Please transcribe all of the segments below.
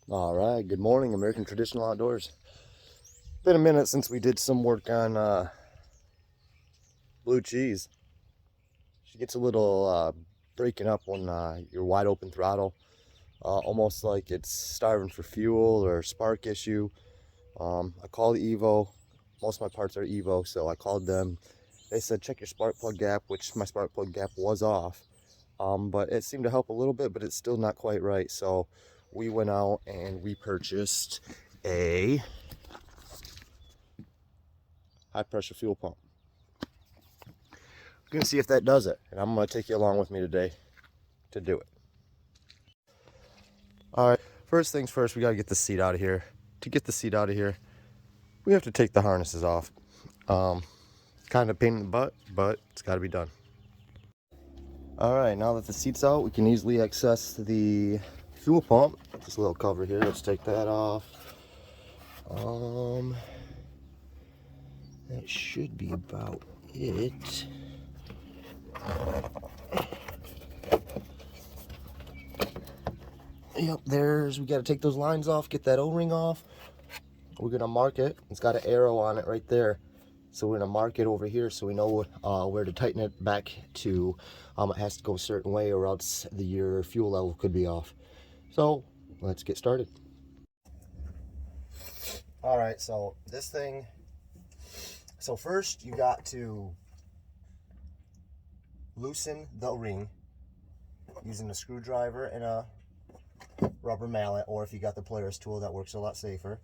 All right, good morning, American Traditional Outdoors. Been a minute since we did some work on blue cheese. She gets a little breaking up when you're wide open throttle, almost like it's starving for fuel or spark issue. I called Evo. Most of my parts are Evo, so I called them. They said check your spark plug gap, which my spark plug gap was off. But it seemed to help a little bit, but it's still not quite right. So we went out and we purchased a high pressure fuel pump. We're gonna see if that does it, and I'm gonna take you along with me today to do it. All right, first things first, we gotta get the seat out of here. To get the seat out of here, we have to take the harnesses off. Kind of pain in the butt, but it's gotta be done. All right, now that the seat's out, we can easily access the fuel pump. This little cover here, let's take that off. That should be about it. Yep, we got to take those lines off, get that O-ring off. We're going to mark it. It's got an arrow on it right there. So we're going to mark it over here so we know where to tighten it back to. It has to go a certain way or else your fuel level could be off. So let's get started. All right, so this thing. So first you got to loosen the ring using a screwdriver and a rubber mallet, or if you got the Polaris tool, that works a lot safer.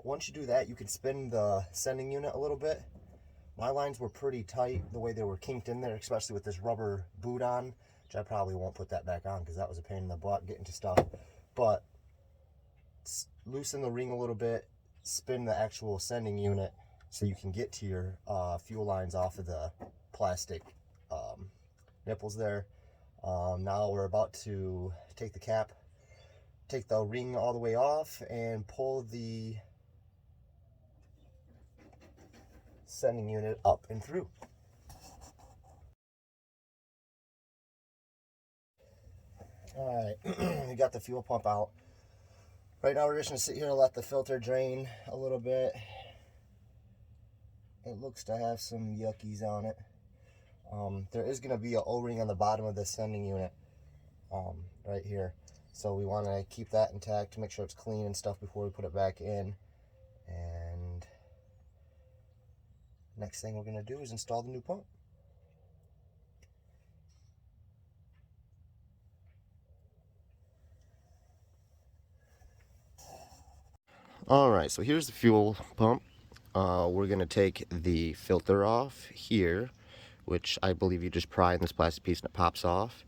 Once you do that, you can spin the sending unit a little bit. My lines were pretty tight the way they were kinked in there, especially with this rubber boot on, which I probably won't put that back on because that was a pain in the butt getting to stuff. But loosen the ring a little bit, spin the actual sending unit so you can get to your fuel lines off of the plastic nipples there. Now we're about to take the cap, take the ring all the way off, and pull the sending unit up and through. All right, we got the fuel pump out. Right now we're just gonna sit here and let the filter drain a little bit. It looks to have some yuckies on it. There is gonna be an O-ring on the bottom of the sending unit right here. So we want to keep that intact to make sure it's clean and stuff before we put it back in. And next thing we're going to do is install the new pump. All right, so here's the fuel pump. We're going to take the filter off here, which I believe you just pry in this plastic piece and it pops off.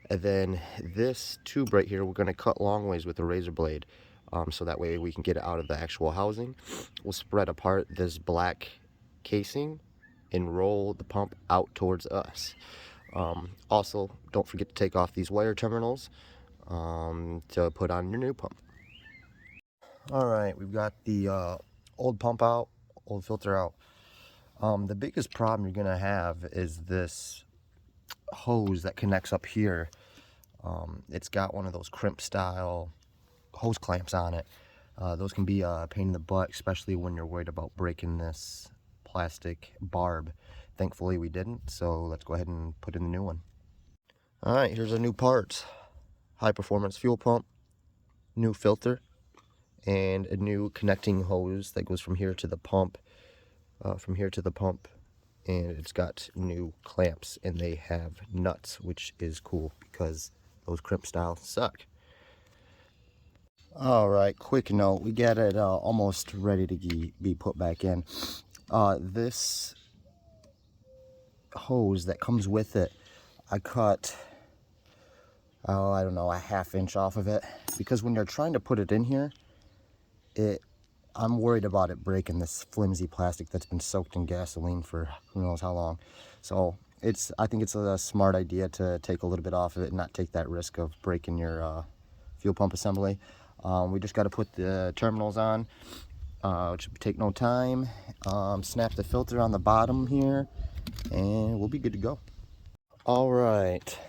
And then this tube right here, we're going to cut long ways with a razor blade. So that way we can get it out of the actual housing. We'll spread apart this black casing and roll the pump out towards us. Also, don't forget to take off these wire terminals to put on your new pump. All right, we've got the old pump out, old filter out. The biggest problem you're gonna have is this hose that connects up here. It's got one of those crimp style hose clamps on it. Those can be a pain in the butt, especially when you're worried about breaking this plastic barb. Thankfully we didn't, so let's go ahead and put in the new one. All right, here's our new parts. High performance fuel pump, new filter, and a new connecting hose that goes from here to the pump, and it's got new clamps and they have nuts, which is cool because those crimp style suck. All right, quick note, we got it almost ready to be put back in. This hose that comes with it, I cut, I don't know, a ½ inch off of it, because when you're trying to put it in here, I'm worried about it breaking this flimsy plastic that's been soaked in gasoline for who knows how long. So I think it's a smart idea to take a little bit off of it and not take that risk of breaking your fuel pump assembly. We just got to put the terminals on, which should take no time. Snap the filter on the bottom here, and we'll be good to go. All right,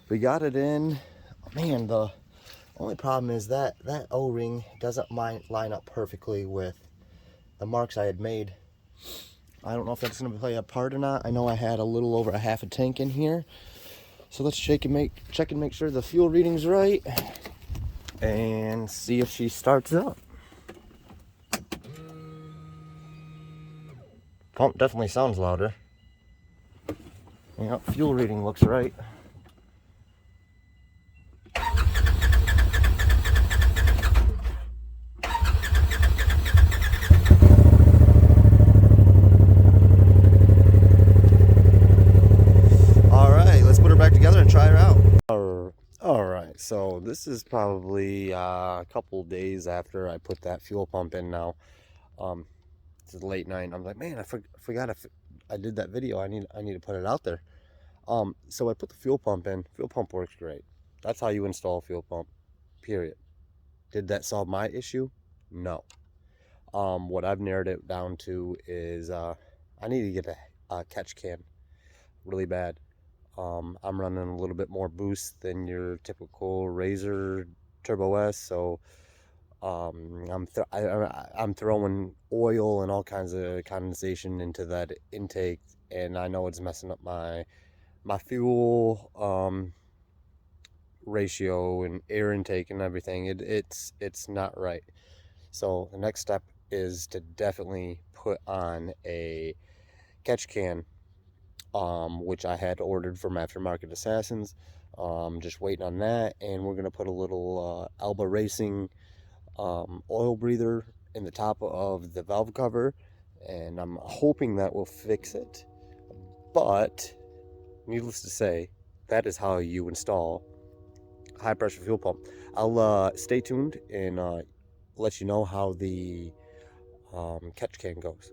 we got it in. Man, the Only problem is that O-ring doesn't line up perfectly with the marks I had made. I don't know if that's going to play a part or not. I know I had a little over a half a tank in here. So let's check and make sure the fuel reading's right and see if she starts up. Pump definitely sounds louder. Yeah, fuel reading looks right. Alright, let's put her back together and try her out. Alright, so this is probably a couple days after I put that fuel pump in now. It's late night. I'm like, man, I forgot I did that video. I need to put it out there. So I put the fuel pump in. Fuel pump works great. That's how you install a fuel pump, period. Did that solve my issue? No. What I've narrowed it down to is I need to get a catch can really bad. I'm running a little bit more boost than your typical RZR Turbo S, so I'm throwing oil and all kinds of condensation into that intake, and I know it's messing up my fuel ratio and air intake and everything. It's not right. So the next step is to definitely put on a catch can, which I had ordered from Aftermarket Assassins. Just waiting on that, and we're gonna put a little Alba Racing oil breather in the top of the valve cover, and I'm hoping that will fix it. But needless to say, that is how you install a high pressure fuel pump. I'll stay tuned and let you know how the catch can goes.